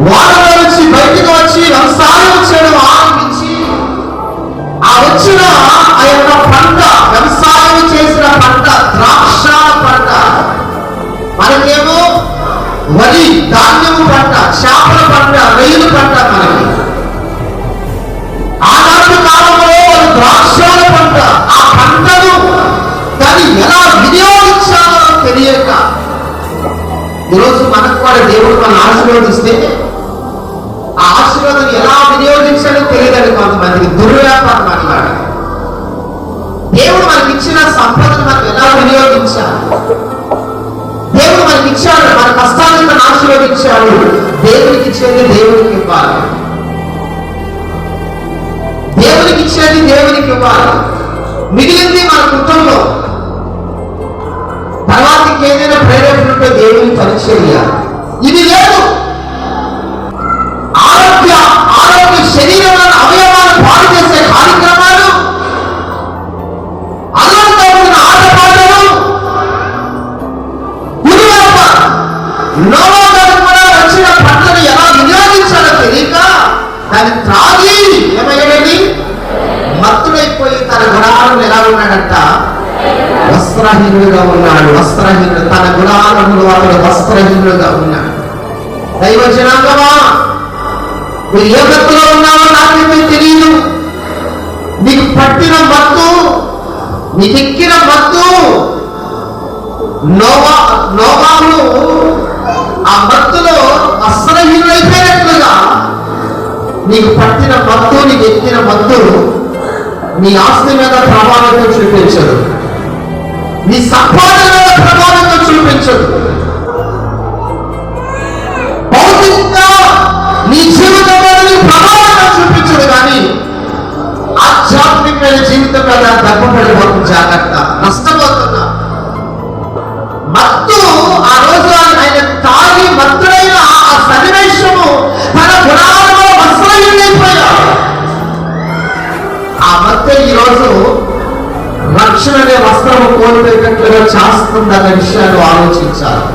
వాడలో నుంచి బయటకు వచ్చి వ్యవసాయం చేయడం ఆరంభించి ఆ వచ్చిన ఆ యొక్క పంట, వ్యవసాయం చేసిన పంట ద్రాక్ష పంట, మనకేమో వరి ధాన్యము పంట, చేపల పంట, రొయ్యల పంట. మనకి ఆనాటి కాలంలో ద్రాక్షల పంట, ఆ పంటను దాన్ని ఎలా వినియోగించాలో తెలియక ఈరోజు మనకు కూడా దేవుడు మనం ఆశీర్వదిస్తే ఆ ఆశీర్వాదం ఎలా వినియోగించాలో తెలియదని కొంతమందికి దుర్వ్యాపారం అన్నమాట. దేవుడు మనకి ఇచ్చిన సంపదను మనం ఎలా వినియోగించాలి, దేవుడు మనకి ఇచ్చాడు, మన కష్టాలను మనం ఆశీర్వదించాడు, దేవునికి ఇచ్చేది దేవునికి ఇవ్వాలి, దేవునికి ఇచ్చేది దేవునికి ఇవ్వాలి, మిగిలింది మన కుటుంబం. తర్వాత ఏదైనా ప్రేరేపణ ఉంటే దేవుని పరిచర్య. ఇది లేదు, ఆరోగ్య శరీరంలో అవయవాలను పాడు చేసే కార్యక్రమాలు, అల్లంతో ఉన్న ఆటపాటలు, నోవా గారు కూడా వచ్చిన పంటను ఎలా వినియోగించాలో తెలియక దాన్ని త్రాగి ఏమయ్యాడని మత్తుడైపోయి తన గుణాలను ఎలా ఉన్నాడంట, వస్త్రహీనుడుగా ఉన్నాడు. వస్త్రహీనుడు, తన గుణాలను అతడు వస్త్రహీనుడుగా ఉన్నాడు. దైవ జనాంగమా, నువ్వు ఏ మత్తులో ఉన్నావో నాకేమీ తెలియదు. నీకు పట్టిన మత్తు, నీకెక్కిన మత్తు, నోవాను ఆ మత్తులో వస్త్రహీనుడైపోయినట్లుగా నీకు పట్టిన మత్తు, నీకు ఎక్కిన మత్తు నీ ఆస్తి మీద ప్రభావితం చూపించదు, నీ సంపాదన మీద ప్రభావితం చూపించదు, భౌతికంగా నీ జీవితం మీద నీ ప్రభావితం చూపించదు. కానీ ఆధ్యాత్మికమైన జీవితం మీద దెబ్బపడిపోతుంది. జాగ్రత్త, నష్టపోతున్నా. మత్తు ఆ రోజు ఆయన తాగి మత్తుడైన ఆ సన్నివేశము తన గుణాలలో వస్త్రహీనుడైపోయాడు. ఆ మత్తు ఈరోజు రక్షణ అనే వస్త్రము కోల్పోయేటట్లుగా చేస్తుందన్న విషయాన్ని ఆలోచించాలి.